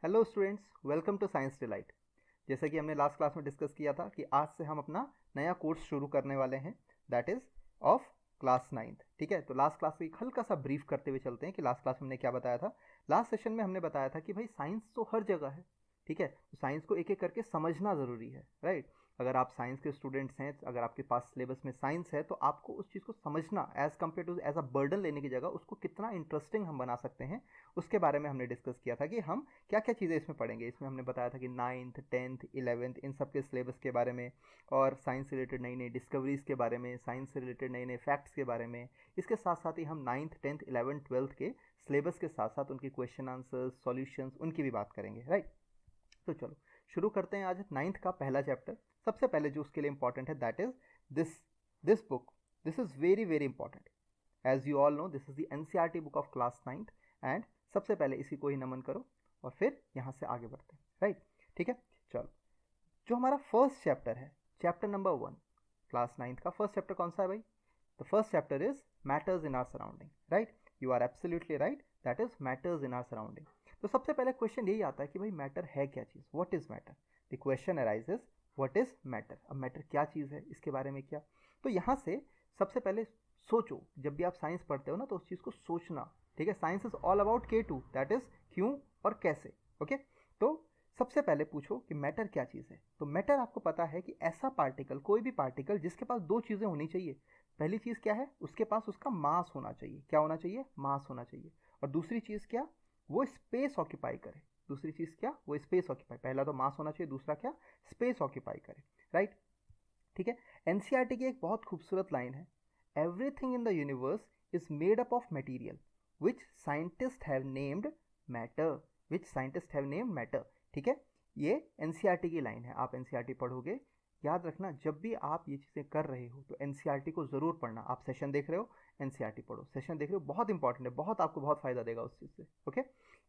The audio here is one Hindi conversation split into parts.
Hello students, welcome to Science Delight. जैसे कि हमने लास्ट क्लास में डिस्कस किया था कि आज से हम अपना नया कोर्स शुरू करने वाले हैं, that is of class 9th। ठीक है, तो लास्ट क्लास को एक हल्का सा ब्रीफ करते हुए चलते हैं कि लास्ट क्लास में हमने क्या बताया था। लास्ट सेशन में हमने बताया था कि भाई साइंस तो हर जगह है। ठीक है, तो साइंस को एक एक करके समझना ज़रूरी है, राइट। अगर आप साइंस के स्टूडेंट्स हैं, अगर आपके पास सिलेबस में साइंस है, तो आपको उस चीज़ को समझना as compare to as a burden लेने की जगह उसको कितना इंटरेस्टिंग हम बना सकते हैं, उसके बारे में हमने डिस्कस किया था कि हम क्या क्या चीज़ें इसमें पढ़ेंगे। इसमें हमने बताया था कि 9th 10th 11th इन सब के सिलेबस के बारे में, और साइंस से रिलेटेड नई नई डिस्कवरीज़ के बारे में, साइंस से रिलेटेड नए नए फैक्ट्स के बारे में। इसके साथ साथ ही हम 9th 10th 11th 12th के सिलेबस के साथ साथ उनके क्वेश्चन आंसर्स, सॉल्यूशंस, उनकी भी बात करेंगे, राइट। तो चलो शुरू करते हैं आज 9th का पहला चैप्टर। सबसे पहले जो उसके लिए इंपॉर्टेंट है that is this this book. This is very very important. As you all know, this is the NCERT book of class 9th। And सबसे पहले इसी को ही नमन करो और फिर यहाँ से आगे बढ़ते हैं, राइट। ठीक है, चलो। जो हमारा फर्स्ट चैप्टर है, चैप्टर नंबर 1, क्लास 9th का फर्स्ट चैप्टर कौन सा है भाई? The first chapter is matters in our surrounding, right. You are absolutely right, that is matters in our surrounding. तो सबसे पहले क्वेश्चन यही आता है कि भाई मैटर है क्या चीज़, what is matter. The question arises, what is matter. अब मैटर क्या चीज़ है, इसके बारे में क्या। तो यहाँ से सबसे पहले सोचो, जब भी आप साइंस पढ़ते हो ना तो उस चीज़ को सोचना। ठीक है, science is all about K2, that is क्यों और कैसे। ओके, तो सबसे पहले पूछो कि मैटर क्या चीज़ है। तो मैटर आपको पता है कि ऐसा पार्टिकल, कोई भी पार्टिकल जिसके पास दो चीज़ें होनी चाहिए। पहली चीज़ क्या है, उसके पास उसका मास होना चाहिए। क्या होना चाहिए? मास होना चाहिए। और दूसरी चीज़ क्या, वो स्पेस ऑक्यूपाई करे। दूसरी चीज़ क्या, वो स्पेस ऑक्यूपाई। पहला तो मास होना चाहिए, दूसरा क्या, स्पेस ऑक्यूपाई करे, राइट। ठीक है, एनसीईआरटी की एक बहुत खूबसूरत लाइन है, everything in the universe is made up of material which scientist have named matter. Which scientist have named matter. ठीक है, ये एनसीईआरटी की लाइन है। आप एनसीईआरटी पढ़ोगे, याद रखना, जब भी आप ये चीज़ें कर रहे हो तो एनसीईआरटी को ज़रूर पढ़ना। आप सेशन देख रहे हो, एनसीईआरटी पढ़ो। सेशन देख रहे हो, बहुत इंपॉर्टेंट है, बहुत आपको बहुत फ़ायदा देगा उस चीज़ से। ओके,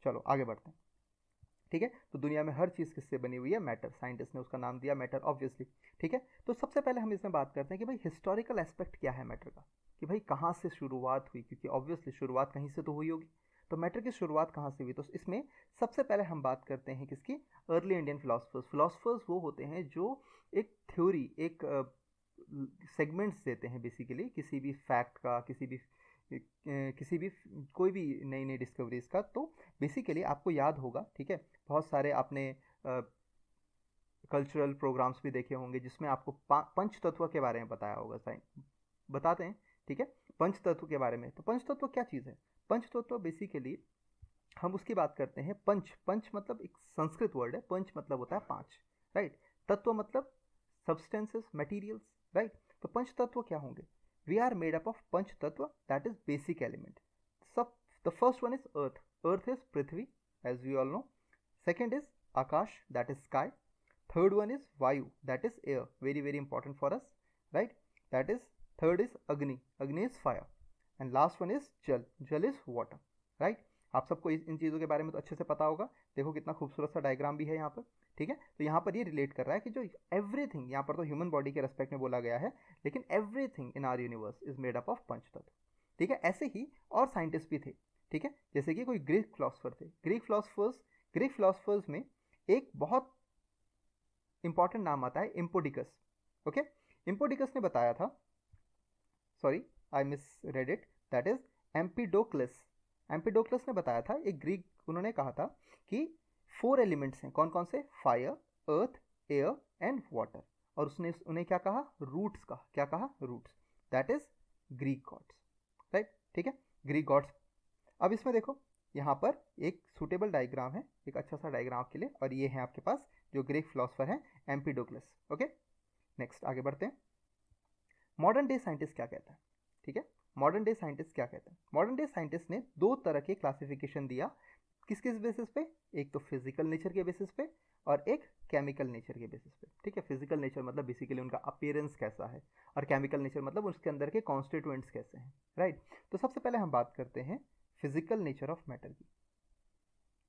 चलो आगे बढ़ते हैं। ठीक है, तो दुनिया में हर चीज़ किससे बनी हुई है? मैटर। साइंटिस्ट ने उसका नाम दिया मैटर, ऑब्वियसली। ठीक है, तो सबसे पहले हम इसमें बात करते हैं कि भाई हिस्टोरिकल एस्पेक्ट क्या है मैटर का, कि भाई कहाँ से शुरुआत हुई, क्योंकि ऑब्वियसली शुरुआत कहीं से तो हुई होगी। तो मैटर की शुरुआत कहाँ से हुई? तो इसमें सबसे पहले हम बात करते हैं किसकी? Early Indian philosophers. फिलोसफर्स वो होते हैं जो एक थ्योरी, एक सेगमेंट्स देते हैं बेसिकली, किसी भी फैक्ट का, किसी भी कोई भी नई नई डिस्कवरीज का। तो बेसिकली आपको याद होगा, ठीक है, बहुत सारे आपने कल्चरल प्रोग्राम्स भी देखे होंगे जिसमें आपको पंच तत्व के बारे में बताया होगा। साइंस बताते हैं, ठीक है, पंच तत्व के बारे में। तो पंच तत्व क्या चीज़ है? पंच तत्व बेसिकली हम उसकी बात करते हैं। पंच, पंच मतलब एक संस्कृत वर्ड है, पंच मतलब होता है पांच, राइट। तत्व मतलब सब्सटेंसेस, मटेरियल्स, राइट। तो पंच तत्व क्या होंगे? We are made up of पंच तत्व, दैट इज बेसिक एलिमेंट। सब, the first one is earth. Earth is पृथ्वी, as we all know. Second is आकाश, that is sky. Third one is vayu, that is air, very very important for us, right. That is, third is agni, agni is fire. And last one is jal, jal is water, right. आप सबको इन चीज़ों के बारे में तो अच्छे से पता होगा। देखो कितना खूबसूरत सा डायग्राम भी है यहाँ पर। ठीक है, तो यहाँ पर ये रिलेट कर रहा है कि जो एवरीथिंग, यहाँ पर तो ह्यूमन बॉडी के रेस्पेक्ट में बोला गया है, लेकिन everything in our universe is made up of पंच तत्व। ठीक है, ऐसे ही और साइंटिस्ट भी थे। ठीक है, जैसे कि कोई ग्रीक फिलोसफर थे। ग्रीक फिलोसफर्स में एक बहुत इंपॉर्टेंट नाम आता है इम्पोडिकस। ओके, इम्पोडिकस ने बताया था, sorry I misread it, that is Empedocles. Empedocles ने बताया था, एक ग्रीक, उन्होंने कहा था कि 4 एलिमेंट्स हैं। कौन कौन से? Fire, earth, air and water. और उसने उन्हें क्या कहा? रूट्स कहा। क्या कहा? Roots. That is Greek gods, right. ठीक है, ग्रीक गॉड्स। अब इसमें देखो, यहाँ पर एक सुटेबल डायग्राम है, एक अच्छा सा डायग्राम आपके लिए, और ये है आपके पास जो ग्रीक फिलोसफर है, एम्पीडोक्लस। ओके, नेक्स्ट आगे बढ़ते हैं। मॉडर्न डे साइंटिस्ट क्या कहता है? ठीक है, मॉडर्न डे साइंटिस्ट क्या कहते हैं? मॉडर्न डे साइंटिस्ट ने 2 तरह के क्लासिफिकेशन दिया। किस किस बेसिस पे? एक तो फिजिकल नेचर के बेसिस पे और एक केमिकल नेचर के बेसिस पे। ठीक है, फिजिकल नेचर मतलब बेसिकली उनका अपीयरेंस कैसा है, और केमिकल नेचर मतलब उसके अंदर के कॉन्स्टिट्यूएंट्स कैसे हैं, राइट। तो सबसे पहले हम बात करते हैं फिजिकल नेचर ऑफ मैटर की,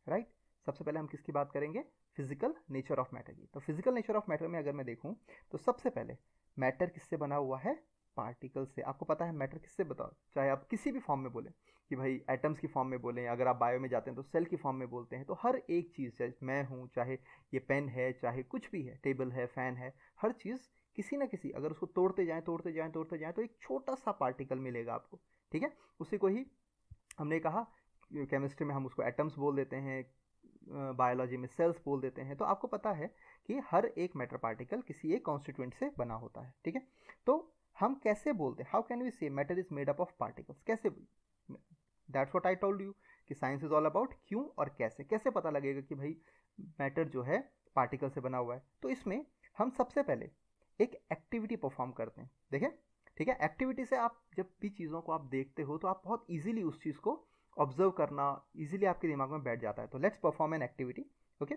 राइट। सबसे पहले हम किसकी बात करेंगे? फिजिकल नेचर ऑफ मैटर की। तो फिजिकल नेचर ऑफ मैटर में अगर मैं देखूं तो सबसे पहले मैटर किससे बना हुआ है? पार्टिकल से, आपको पता है मैटर किससे बताओ, चाहे आप किसी भी फॉर्म में बोलें कि भाई एटम्स की फॉर्म में बोलें, अगर आप बायो में जाते हैं तो सेल की फॉर्म में बोलते हैं, तो हर एक चीज़, चाहे मैं हूँ, चाहे ये पेन है, चाहे कुछ भी है, टेबल है, फैन है, हर चीज़ किसी ना किसी, अगर उसको तोड़ते जाएं तोड़ते जाएं तोड़ते जाएं तो एक छोटा सा पार्टिकल मिलेगा आपको, ठीक है। उसी को ही हमने कहा, केमिस्ट्री में हम उसको एटम्स बोल देते हैं, बायोलॉजी में सेल्स बोल देते हैं। तो आपको पता है कि हर एक मैटर पार्टिकल किसी एक कॉन्स्टिट्यूएंट से बना होता है, ठीक है। तो हम कैसे बोलते हैं, how can we say matter is made up of particles, कैसे, that's what I told you कि साइंस इज ऑल अबाउट क्यों और कैसे, कैसे पता लगेगा कि भाई मैटर जो है पार्टिकल से बना हुआ है। तो इसमें हम सबसे पहले एक एक्टिविटी परफॉर्म करते हैं, देखें, ठीक है। एक्टिविटी से आप जब भी चीज़ों को आप देखते हो तो आप बहुत इजीली उस चीज़ को ऑब्जर्व करना इजीली आपके दिमाग में बैठ जाता है। तो let's perform an activity, okay.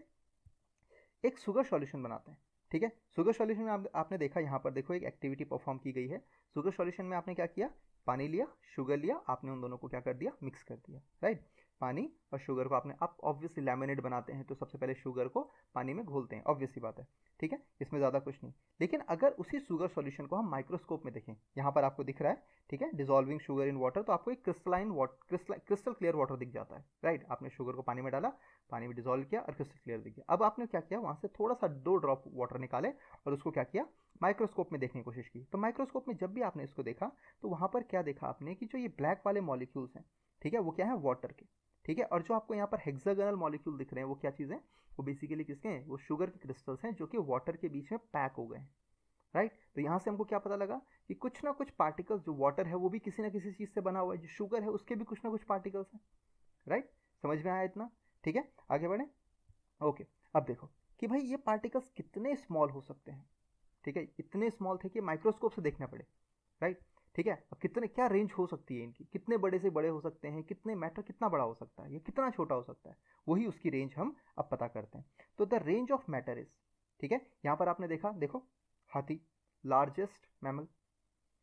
एक शुगर सॉल्यूशन बनाते हैं, ठीक है। शुगर सॉल्यूशन में आपने देखा, यहाँ पर देखो एक एक्टिविटी परफॉर्म की गई है। शुगर सॉल्यूशन में आपने क्या किया, पानी लिया, शुगर लिया, आपने उन दोनों को क्या कर दिया, मिक्स कर दिया, राइट। पानी और शुगर को आपने, आप ऑब्वियसली लैमिनेट बनाते हैं तो सबसे पहले शुगर को पानी में घोलते हैं, ऑब्वियसली बात है, ठीक है, इसमें ज़्यादा कुछ नहीं। लेकिन अगर उसी शुगर सॉल्यूशन को हम माइक्रोस्कोप में देखें, यहाँ पर आपको दिख रहा है, ठीक है, डिजॉल्विंग शुगर इन वाटर, तो आपको एक क्रिस्टल क्लियर वाटर दिख जाता है, राइट। आपने शुगर को पानी में डाला, पानी में डिजोल्व किया और क्रिस्टल क्लियर दिख गया। अब आपने क्या किया, वहाँ से थोड़ा सा 2 ड्रॉप वाटर निकाले और उसको क्या किया, माइक्रोस्कोप में देखने की कोशिश की। तो माइक्रोस्कोप में जब भी आपने इसको देखा तो वहाँ पर क्या देखा आपने कि जो ये ब्लैक वाले मॉलिक्यूल्स हैं, ठीक है, वो क्या है, वाटर के, ठीक है। और जो आपको यहाँ पर हेक्सागोनल मॉलिक्यूल दिख रहे हैं वो क्या चीज़ है, वो बेसिकली किसके हैं, वो शुगर के क्रिस्टल्स हैं जो कि वाटर के बीच में पैक हो गए हैं, राइट। तो यहाँ से हमको क्या पता लगा कि कुछ ना कुछ पार्टिकल्स, जो वाटर है वो भी किसी ना किसी चीज़ से बना हुआ है, जो शुगर है उसके भी कुछ ना कुछ पार्टिकल्स हैं, राइट। समझ में आया इतना, ठीक है, आगे बढ़े, ओके। अब देखो कि भाई ये पार्टिकल्स कितने स्मॉल हो सकते हैं, ठीक है, इतने स्मॉल थे कि माइक्रोस्कोप से देखना पड़े, राइट, ठीक है। अब कितने, क्या रेंज हो सकती है इनकी, कितने बड़े से बड़े हो सकते हैं, कितने मैटर कितना बड़ा हो सकता है, ये कितना छोटा हो सकता है, वही उसकी रेंज हम अब पता करते हैं। तो the range of matter is, ठीक है, यहाँ पर आपने देखा, देखो हाथी, लार्जेस्ट मैमल,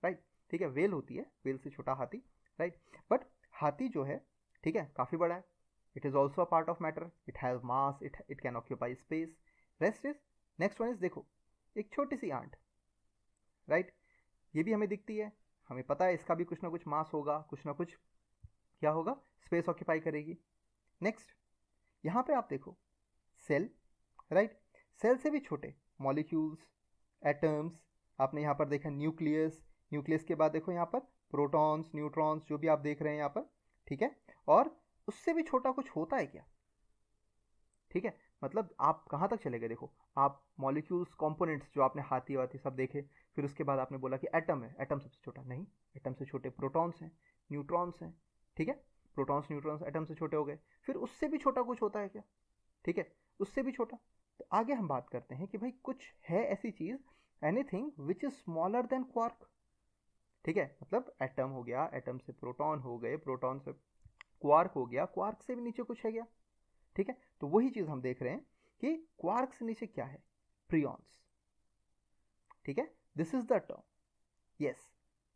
राइट, ठीक है, वेल होती है, वेल से छोटा हाथी, राइट। बट हाथी जो है, ठीक है, काफ़ी बड़ा है, it is also a part of matter, it has mass, it can occupy space. Rest is, next one is, देखो एक छोटी सी आंट, राइट, ये भी हमें दिखती है, हमें पता है इसका भी कुछ ना कुछ मास होगा, कुछ ना कुछ क्या होगा, स्पेस ऑक्यूपाई करेगी। नेक्स्ट, यहाँ पे आप देखो सेल, राइट, सेल से भी छोटे मॉलिक्यूल्स, एटम्स, आपने यहाँ पर देखा न्यूक्लियस, न्यूक्लियस के बाद देखो यहाँ पर प्रोटॉन्स, न्यूट्रॉन्स, जो भी आप देख रहे हैं यहाँ पर, ठीक है। और उससे भी छोटा कुछ होता है क्या, ठीक है, मतलब आप कहाँ तक चले गए, देखो आप मॉलिक्यूल्स, कंपोनेंट्स जो आपने हाथी वाथी सब देखे, फिर उसके बाद आपने बोला कि एटम है, एटम सबसे छोटा, नहीं, एटम से छोटे प्रोटॉन्स हैं, न्यूट्रॉन्स हैं, ठीक है, प्रोटॉन्स न्यूट्रॉन्स एटम से छोटे हो गए, फिर उससे भी छोटा कुछ होता है क्या, ठीक है, उससे भी छोटा। तो आगे हम बात करते हैं कि भाई कुछ है ऐसी चीज़, anything which is smaller than quark, ठीक है, मतलब एटम हो गया, एटम से प्रोटॉन हो गए, प्रोटॉन से क्वार्क हो गया, क्वार्क से भी नीचे कुछ है क्या, ठीक है। तो वही चीज़ हम देख रहे हैं कि क्वार्क से नीचे क्या है, प्रियॉन्स, ठीक है, this is the term, yes,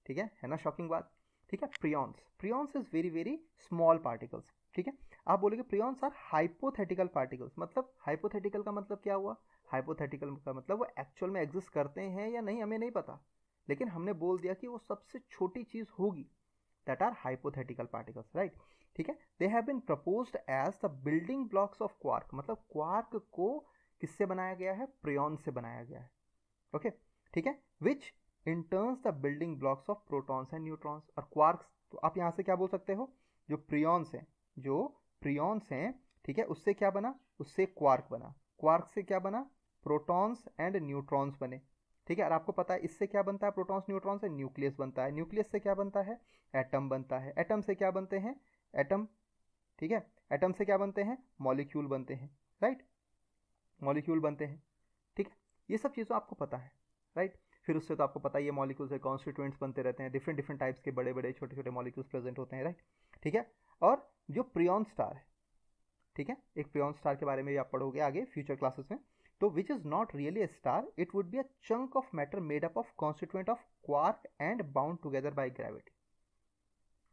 ठीक है ना, शॉकिंग बात, ठीक है। Prions, prions is very very small particles, ठीक है। आप बोलोगे प्रियॉन्स आर हाइपोथेटिकल पार्टिकल्स, मतलब हाइपोथेटिकल का मतलब क्या हुआ, हाइपोथेटिकल का मतलब वो एक्चुअल में एग्जिस्ट करते हैं या नहीं हमें नहीं पता, लेकिन हमने बोल दिया कि वो सबसे छोटी चीज़ होगी, that are hypothetical particles, right, ठीक है। They have been proposed as the building blocks of quark, मतलब क्वार्क को किससे बनाया गया है, प्रियॉन से बनाया गया है, ओके, ठीक है, which in turns the building blocks of protons and neutrons और क्वार्क्स। तो आप यहाँ से क्या बोल सकते हो, जो प्रियॉन्स हैं, जो प्रियॉन्स हैं, ठीक है, उससे क्या बना, उससे क्वार्क बना, क्वार्क से क्या बना, प्रोटॉन्स एंड न्यूट्रॉन्स बने, ठीक है। और आपको पता है इससे क्या बनता है, प्रोटॉन्स न्यूट्रॉन से न्यूक्लियस बनता है, न्यूक्लियस से क्या बनता है, एटम बनता है, एटम से क्या बनते हैं, एटम, ठीक है, एटम से क्या बनते हैं, मॉलिक्यूल बनते हैं, राइट, मॉलिक्यूल बनते हैं, ठीक है। ये सब चीज़ों आपको पता है, राइट। फिर उससे तो आपको पता ही है मॉलिक्यूल से कॉन्स्टिट्यूएंट्स बनते रहते हैं, डिफरेंट डिफरेंट टाइप्स के बड़े बड़े छोटे छोटे मॉलिक्यूल्स प्रेजेंट होते हैं, राइट, ठीक है। और जो प्रियॉन स्टार है, ठीक है, एक प्रियॉन स्टार के बारे में भी आप पढ़ोगे आगे फ्यूचर क्लासेस में, तो which is not really a star, it would be a chunk of matter made up of constituent of quark and bound together by gravity,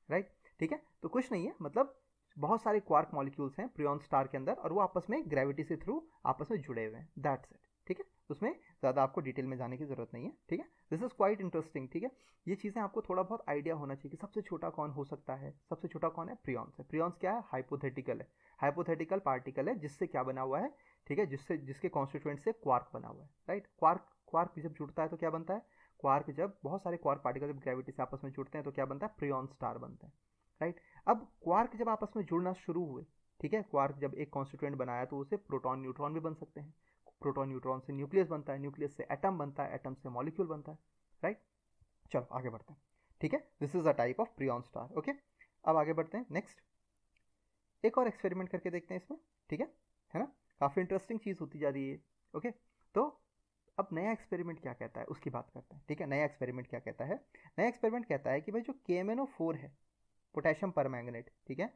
right, ठीक है। तो कुछ नहीं है, मतलब बहुत सारे क्वार्क मॉलिक्यूल्स हैं प्रियॉन स्टार के अंदर और वो आपस में ग्रेविटी से थ्रू आपस में जुड़े हुए हैं, दैट्स इट, ठीक है, उसमें ज़्यादा आपको डिटेल में जाने की ज़रूरत नहीं है। ठीक है, दिस इज़ क्वाइट इंटरेस्टिंग। ठीक है, ये चीज़ें आपको थोड़ा बहुत आइडिया होना चाहिए कि सबसे छोटा कौन हो सकता है। सबसे छोटा कौन है? प्रियॉन्स है। प्रियॉन्स क्या है? हाइपोथेटिकल है। हाइपोथेटिकल पार्टिकल है जिससे क्या बना हुआ है? ठीक है, जिसके कॉन्स्टिट्यूएंट से क्वार्क बना हुआ है, राइट। क्वार्क क्वार्क जब जुड़ता है तो क्या बनता है? क्वार्क जब बहुत सारे क्वार्क पार्टिकल जब ग्रेविटी से आपस में जुड़ते हैं तो क्या बनता है? प्रियॉन स्टार बनता है, राइट। अब क्वार्क जब आपस में जुड़ना शुरू हुए, ठीक है, क्वार्क जब एक कॉन्स्टिट्यूएंट बनाया तो उसे प्रोटॉन न्यूट्रॉन भी बन सकते हैं। प्रोटॉन न्यूट्रॉन से न्यूक्लियस बनता है, न्यूक्लियस से एटम बनता है, एटम से मॉलिक्यूल बनता है, राइट। चलो आगे बढ़ते हैं। ठीक है, this is a type of prion star. Okay, अब आगे बढ़ते हैं। नेक्स्ट एक और एक्सपेरिमेंट करके देखते हैं इसमें। ठीक है ना, काफ़ी इंटरेस्टिंग चीज़ होती जा रही है। ओके, तो अब नया एक्सपेरिमेंट क्या कहता है उसकी बात करते हैं। ठीक है, नया एक्सपेरिमेंट क्या कहता है? नया एक्सपेरिमेंट कहता है कि भाई जो KMnO4 है, पोटेशियम परमैंगनेट, ठीक है,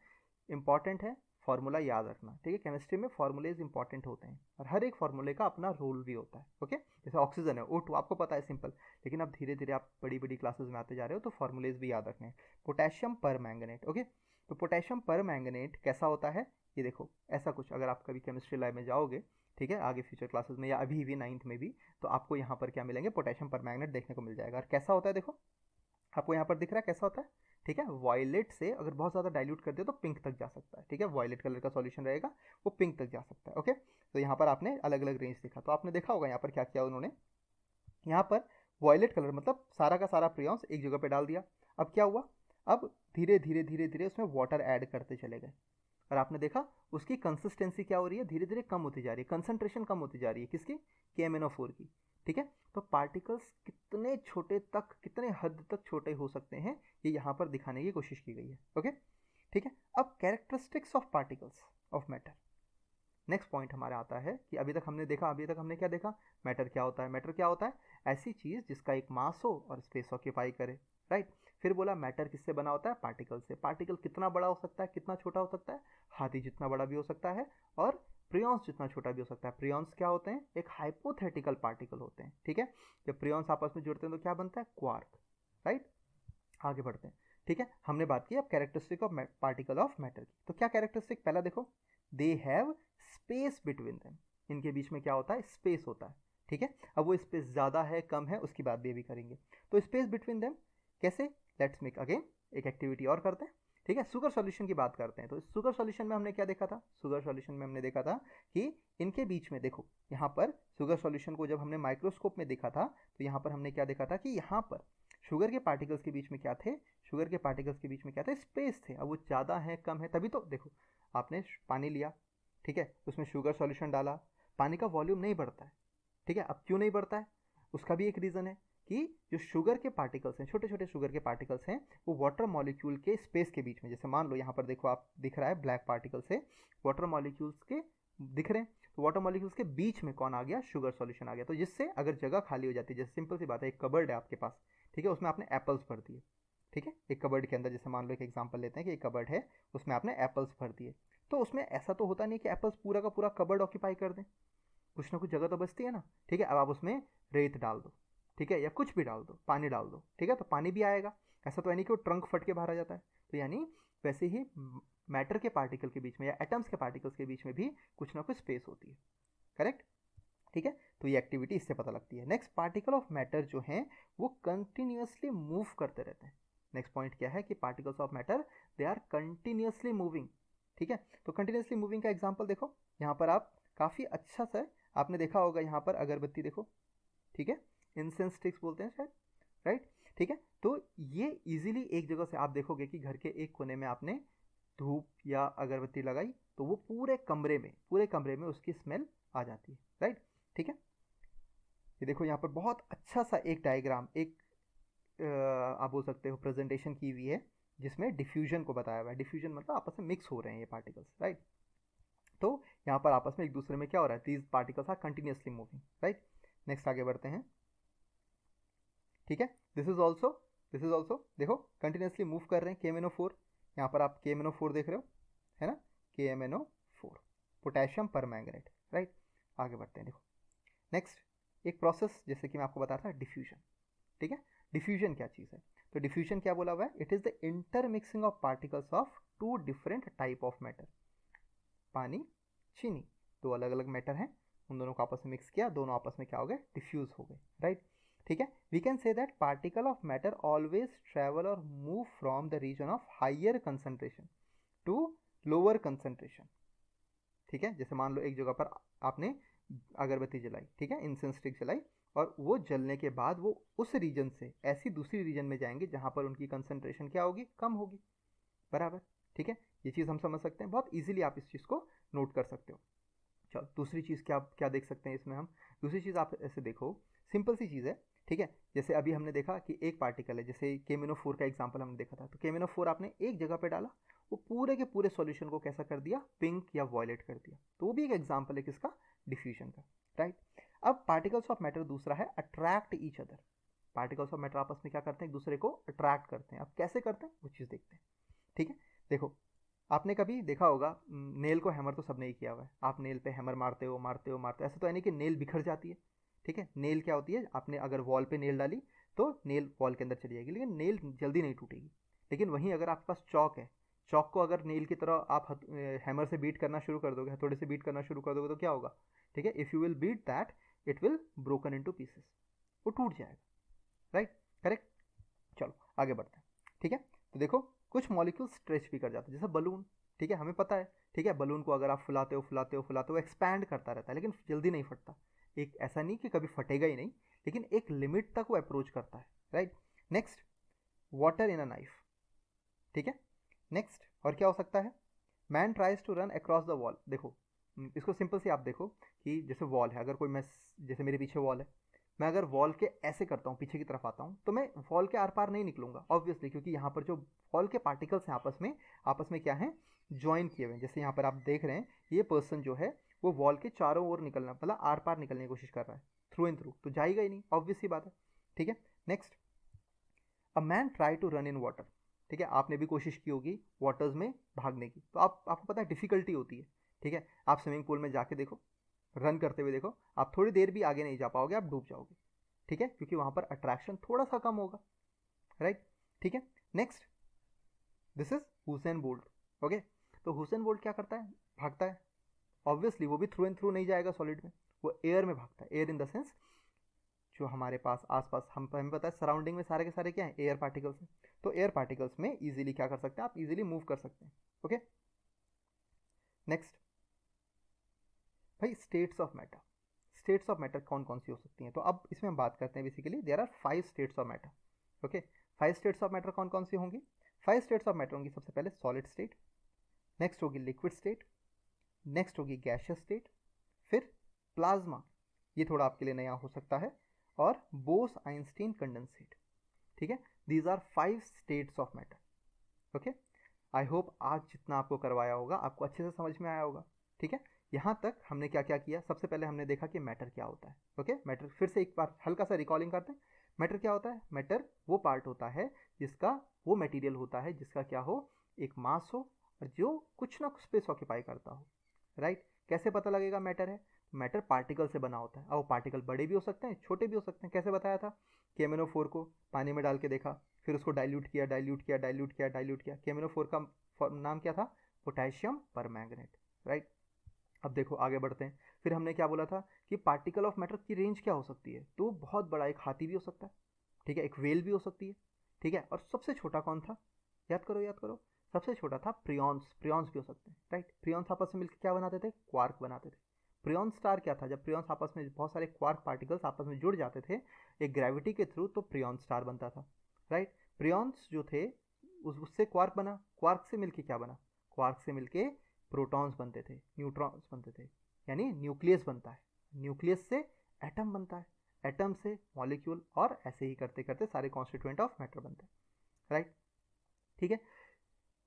इंपॉर्टेंट है, फार्मूला याद रखना। ठीक है, केमिस्ट्री में फार्मूलेज इंपॉर्टेंट होते हैं और हर एक फार्मूले का अपना रोल भी होता है। ओके, जैसे ऑक्सीजन है O2, आपको पता है, सिंपल। लेकिन अब धीरे धीरे आप बड़ी बड़ी क्लासेस में आते जा रहे हो तो फार्मूलेज भी याद रखने हैं। पोटेशियम परमैंगनेट, ओके, तो पोटेशियम परमैंगनेट कैसा होता है? ये देखो ऐसा कुछ, अगर आप कभी केमिस्ट्री लैब में जाओगे, ठीक है, आगे फ्यूचर क्लासेस में या अभी भी 9th में भी, तो आपको यहाँ पर क्या मिलेंगे? पोटेशियम परमैंगनेट देखने को मिल जाएगा। और कैसा होता है देखो, आपको यहाँ पर दिख रहा है कैसा होता है। ठीक है, वॉयलेट से अगर बहुत ज़्यादा डाइल्यूट कर दे तो पिंक तक जा सकता है। ठीक है, वॉयलेट कलर का सॉल्यूशन रहेगा, वो पिंक तक जा सकता है। ओके, तो यहाँ पर आपने अलग अलग रेंज देखा, तो आपने देखा होगा यहाँ पर क्या किया उन्होंने। यहाँ पर वॉयलेट कलर मतलब सारा का सारा प्रियॉन्स एक जगह पे डाल दिया। अब क्या हुआ? अब धीरे धीरे धीरे धीरे उसमें वाटर ऐड करते चले गए और आपने देखा उसकी कंसिस्टेंसी क्या हो रही है? धीरे धीरे कम होती जा रही है, कंसंट्रेशन कम होती जा रही है। किसकी? KMnO4 की। ठीक है, तो पार्टिकल्स कितने छोटे तक, कितने हद तक छोटे हो सकते हैं, ये यहाँ पर दिखाने की कोशिश की गई है। ओके, ठीक है, अब characteristics of particles of matter. Next point हमारा आता है कि अभी तक हमने देखा, अभी तक हमने क्या देखा? मैटर क्या होता है? मैटर क्या होता है? ऐसी चीज़ जिसका एक मास हो और स्पेस ऑक्यूपाई करे, राइट। फिर बोला मैटर किससे बना होता है? पार्टिकल से। पार्टिकल कितना बड़ा हो सकता है, कितना छोटा हो सकता है? हाथी जितना बड़ा भी हो सकता है और प्रियॉन्स जितना छोटा भी हो सकता है। प्रियॉन्स क्या होते हैं? एक हाइपोथेटिकल पार्टिकल होते हैं। ठीक है, जब प्रियॉन्स आपस में जुड़ते हैं तो क्या बनता है? Quark, right. आगे बढ़ते हैं। ठीक है, हमने बात की अब characteristic of particle of matter की। तो क्या कैरेक्टरिस्टिक? पहला देखो, they have space between them. इनके बीच में क्या होता है? स्पेस होता है। ठीक है, अब वो स्पेस ज़्यादा है कम है उसकी बात भी करेंगे। तो स्पेस बिटवीन देम कैसे? लेट्स मेक अगेन एक एक्टिविटी और करते हैं। ठीक है, शुगर सॉल्यूशन की बात करते हैं। तो शुगर सॉल्यूशन में हमने क्या देखा था? शुगर सॉल्यूशन में हमने देखा था कि इनके बीच में देखो, यहाँ पर शुगर सॉल्यूशन को जब हमने माइक्रोस्कोप में देखा था तो यहाँ पर हमने क्या देखा था कि यहाँ पर शुगर के पार्टिकल्स के बीच में क्या थे? शुगर के पार्टिकल्स के बीच में क्या थे? स्पेस थे। अब वो ज़्यादा है कम है, तभी तो देखो आपने पानी लिया, ठीक है, उसमें शुगर सॉल्यूशन डाला, पानी का वॉल्यूम नहीं बढ़ता है। ठीक है, अब क्यों नहीं बढ़ता है? उसका भी एक रीज़न है कि जो शुगर के पार्टिकल्स हैं, छोटे छोटे शुगर के पार्टिकल्स हैं, वो वाटर मॉलिक्यूल के स्पेस के बीच में, जैसे मान लो यहाँ पर देखो आप, दिख रहा है ब्लैक पार्टिकल्स से वाटर मॉलिक्यूल्स के दिख रहे हैं, तो वाटर मॉलिक्यूल्स के बीच में कौन आ गया? शुगर सॉल्यूशन आ गया। तो जिससे अगर जगह खाली हो जाती है, जैसे सिंपल सी बात है, एक कबर्ड है आपके पास, ठीक है, उसमें आपने एप्पल्स भर दिए। ठीक है, एक कबर्ड के अंदर, जैसे मान लो एक एग्जांपल लेते हैं कि एक कबर्ड है, उसमें आपने एप्पल्स भर दिए, तो उसमें ऐसा तो होता नहीं कि एप्पल्स पूरा का पूरा कबर्ड ऑक्यूपाई कर दें, कुछ ना कुछ जगह तो बचती है ना। ठीक है, अब आप उसमें रेत डाल दो, ठीक है, या कुछ भी डाल दो, पानी डाल दो, ठीक है, तो पानी भी आएगा। ऐसा तो है नहीं कि वो ट्रंक फट के बाहर आ जाता है। तो यानी वैसे ही मैटर के पार्टिकल के बीच में या एटम्स के पार्टिकल्स के बीच में भी कुछ ना कुछ स्पेस होती है, करेक्ट। ठीक है, तो ये एक्टिविटी इससे पता लगती है। नेक्स्ट, पार्टिकल ऑफ मैटर जो हैं वो कंटिन्यूसली मूव करते रहते हैं। नेक्स्ट पॉइंट क्या है कि particles of matter they are continuously moving. ठीक है, तो कंटिन्यूसली मूविंग का एग्जांपल देखो, यहाँ पर आप काफ़ी अच्छा सा आपने देखा होगा, यहाँ पर अगरबत्ती देखो, ठीक है, इंसेंस स्टिक्स बोलते हैं शायद, राइट। ठीक है, तो ये इजीली एक जगह से आप देखोगे कि घर के एक कोने में आपने धूप या अगरबत्ती लगाई तो वो पूरे कमरे में उसकी स्मेल आ जाती है, राइट। ठीक है, ये देखो यहाँ पर बहुत अच्छा सा एक डायग्राम, एक आप बोल सकते हो प्रेजेंटेशन की हुई है, जिसमें डिफ्यूजन को बताया हुआ है। डिफ्यूजन मतलब आपस में मिक्स हो रहे हैं ये पार्टिकल्स, राइट। तो यहाँ पर आपस में एक दूसरे में क्या हो रहा है? These particles are continuously moving, right. Next आगे बढ़ते हैं। ठीक है, दिस इज ऑल्सो देखो कंटिन्यूसली मूव कर रहे हैं। KMnO4, यहाँ पर आप KMnO4 देख रहे हो, है ना, KMnO4, पोटेशियम परमैंगनेट, राइट। आगे बढ़ते हैं। देखो नेक्स्ट एक प्रोसेस, जैसे कि मैं आपको बता रहा था, डिफ्यूजन। ठीक है, डिफ्यूजन क्या चीज़ है? तो डिफ्यूजन क्या बोला हुआ है? It is the intermixing of particles of two different type of matter. पानी, चीनी, दो अलग अलग मैटर हैं, उन दोनों को आपस में मिक्स किया, दोनों आपस में क्या हो गए, डिफ्यूज हो गए, राइट। ठीक है, we can say that particle of matter always travel और move from the region of higher concentration to lower concentration. ठीक है, जैसे मान लो एक जगह पर आपने अगरबत्ती जलाई, ठीक है, इंसेंस स्टिक जलाई, और वो जलने के बाद वो उस रीजन से ऐसी दूसरी रीजन में जाएंगे जहां पर उनकी कंसंट्रेशन क्या होगी, कम होगी, बराबर। ठीक है, ये चीज़ हम समझ सकते हैं, बहुत इजीली आप इस चीज़ को नोट कर सकते हो। चलो दूसरी चीज़ क्या क्या देख सकते हैं इसमें हम, दूसरी चीज़ आप ऐसे देखो, सिंपल सी चीज़ है। ठीक है, जैसे अभी हमने देखा कि एक पार्टिकल है, जैसे KMnO4 का एग्जांपल हमने देखा था, तो KMnO4 आपने एक जगह पे डाला, वो पूरे के पूरे सॉल्यूशन को कैसा कर दिया, पिंक या वॉयलेट कर दिया, तो वो भी एक एग्जांपल है किसका, डिफ्यूजन का, राइट। अब पार्टिकल्स ऑफ मैटर दूसरा है attract each other. Particles of matter आपस में क्या करते हैं, एक दूसरे को अट्रैक्ट करते हैं। अब कैसे करते हैं वो चीज़ देखते हैं। ठीक है, देखो आपने कभी देखा होगा, नेल को हैमर तो सबने ही किया हुआ है, आप नेल पे हैमर मारते हो मारते हो मारते हो, ऐसा तो है नहीं कि नेल बिखर जाती है। ठीक है, नेल क्या होती है, आपने अगर वॉल पे नेल डाली तो नेल वॉल के अंदर चली जाएगी, लेकिन नेल जल्दी नहीं टूटेगी। लेकिन वहीं अगर आपके पास चौक है, चौक को अगर नेल की तरह आप हैमर से बीट करना शुरू कर दोगे, हथौड़े से बीट करना शुरू कर दोगे, तो क्या होगा, ठीक है, if you will beat that it will broken into pieces, वो टूट जाएगा, राइट, करेक्ट। चलो आगे बढ़ते हैं। ठीक है, तो देखो कुछ मॉलिक्यूल स्ट्रेच भी कर जाते हैं, जैसे बलून। ठीक है, हमें पता है, ठीक है, बलून को अगर आप फुलाते हो फुलाते हो फुलाते हो, एक्सपैंड करता रहता है, लेकिन जल्दी नहीं फटता। एक ऐसा नहीं कि कभी फटेगा ही नहीं, लेकिन एक लिमिट तक वो अप्रोच करता है, right. Next, water in a knife. ठीक है, नेक्स्ट और क्या हो सकता है, man tries to run across the wall. देखो इसको सिंपल से आप देखो कि जैसे वॉल है, अगर कोई मैं, जैसे मेरे पीछे वॉल है, मैं अगर वॉल के ऐसे करता हूँ, पीछे की तरफ आता हूँ, तो मैं वॉल के आर पार नहीं निकलूंगा ऑब्वियसली, क्योंकि यहाँ पर जो वॉल के पार्टिकल्स हैं आपस में क्या है, ज्वाइन किए हुए हैं। जैसे यहाँ पर आप देख रहे हैं, ये पर्सन जो है वो वॉल के चारों ओर निकलना, मतलब आर पार निकलने की कोशिश कर रहा है, थ्रू एंड थ्रू, तो जाएगा ही नहीं, ऑब्वियस सी बात है। ठीक है, next, a man try to run in water. ठीक है, आपने भी कोशिश की होगी वाटर्स में भागने की, तो आपको पता है डिफिकल्टी होती है। ठीक है, आप स्विमिंग पूल में जाके देखो, रन करते हुए देखो, आप थोड़ी देर भी आगे नहीं जा पाओगे, आप डूब जाओगे। ठीक है, क्योंकि वहां पर अट्रैक्शन थोड़ा सा कम होगा, राइट। ठीक है, next, this is Usain Bolt. Okay, तो हुसैन बोल्ट क्या करता है, भागता है, ऑब्वियसली वो भी थ्रू एंड थ्रू नहीं जाएगा सॉलिड में, वो एयर में भागता है। एयर इन द सेंस जो हमारे पास आसपास हमें पता है सराउंडिंग में सारे के सारे क्या है, एयर पार्टिकल्स हैं, तो एयर पार्टिकल्स में इजीली क्या कर सकते हैं, आप इजीली मूव कर सकते हैं। ओके, नेक्स्ट भाई, states of matter. States of matter कौन कौन सी हो सकती हैं, तो अब इसमें हम बात करते हैं, basically there are 5 states of matter. Okay, 5 states of matter कौन कौन सी होंगी, 5 स्टेट्स ऑफ मैटर होंगी। सबसे पहले सॉलिड स्टेट, नेक्स्ट होगी लिक्विड स्टेट, नेक्स्ट होगी गैशियस स्टेट, फिर प्लाज्मा, ये थोड़ा आपके लिए नया हो सकता है, और बोस आइंस्टीन कंडेंसेट। ठीक है, these are 5 states of matter. Okay, I hope आज जितना आपको करवाया होगा आपको अच्छे से समझ में आया होगा। ठीक है, यहाँ तक हमने क्या क्या किया, सबसे पहले हमने देखा कि मैटर क्या होता है। ओके, मैटर फिर से एक बार हल्का सा रिकॉलिंग करते हैं। मैटर क्या होता है, मैटर वो पार्ट होता है जिसका, वो मटेरियल होता है जिसका क्या हो, एक मास हो और जो कुछ ना कुछ स्पेस ऑक्यूपाई करता हो, राइट। कैसे पता लगेगा मैटर है, मैटर पार्टिकल से बना होता है, और वो पार्टिकल बड़े भी हो सकते हैं छोटे भी हो सकते हैं। कैसे बताया था, KMnO4 को पानी में डाल के देखा, फिर उसको डाइल्यूट किया डाइल्यूट किया डाइल्यूट किया डाइल्यूट किया, KMnO4 का नाम क्या था, पोटेशियम परमैंगनेट, राइट। अब देखो आगे बढ़ते हैं, फिर हमने क्या बोला था कि पार्टिकल ऑफ मैटर की रेंज क्या हो सकती है, तो बहुत बड़ा, एक हाथी भी हो सकता है, ठीक है, एक वेल भी हो सकती है, ठीक है, और सबसे छोटा कौन था, याद करो याद करो, सबसे छोटा था प्रियॉन्स। प्रियॉन्स भी हो सकते हैं, राइट। प्रियॉन्स आपस में मिलकर क्या बनाते थे, क्वार्क बनाते थे। प्रियॉन स्टार क्या था, जब प्रियॉन्स आपस में बहुत सारे क्वार्क पार्टिकल्स आपस में जुड़ जाते थे एक ग्रेविटी के थ्रू, तो प्रियॉन स्टार बनता था, राइट। प्रियॉन्स जो थे उससे क्वार्क बना, क्वार्क से मिलके क्या बना, क्वार्क से मिलके प्रोटॉन्स बनते थे, न्यूट्रॉन्स बनते थे, यानी न्यूक्लियस बनता है, न्यूक्लियस से एटम बनता है, एटम से मॉलिक्यूल, और ऐसे ही करते करते सारे कॉन्स्टिट्यूएंट ऑफ मैटर बनते हैं, राइट। ठीक है,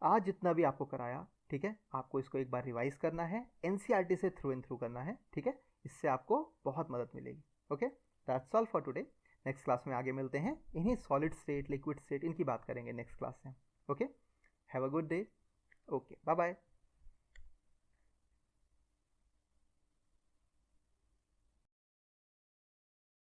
आज जितना भी आपको कराया, ठीक है, आपको इसको एक बार रिवाइज करना है, एनसीईआरटी से थ्रू एंड थ्रू करना है, ठीक है, इससे आपको बहुत मदद मिलेगी। Okay, that's all for today. Next class में आगे मिलते हैं, इन्हीं सॉलिड स्टेट लिक्विड स्टेट इनकी बात करेंगे नेक्स्ट क्लास में। Okay, have a good day. Okay, bye bye.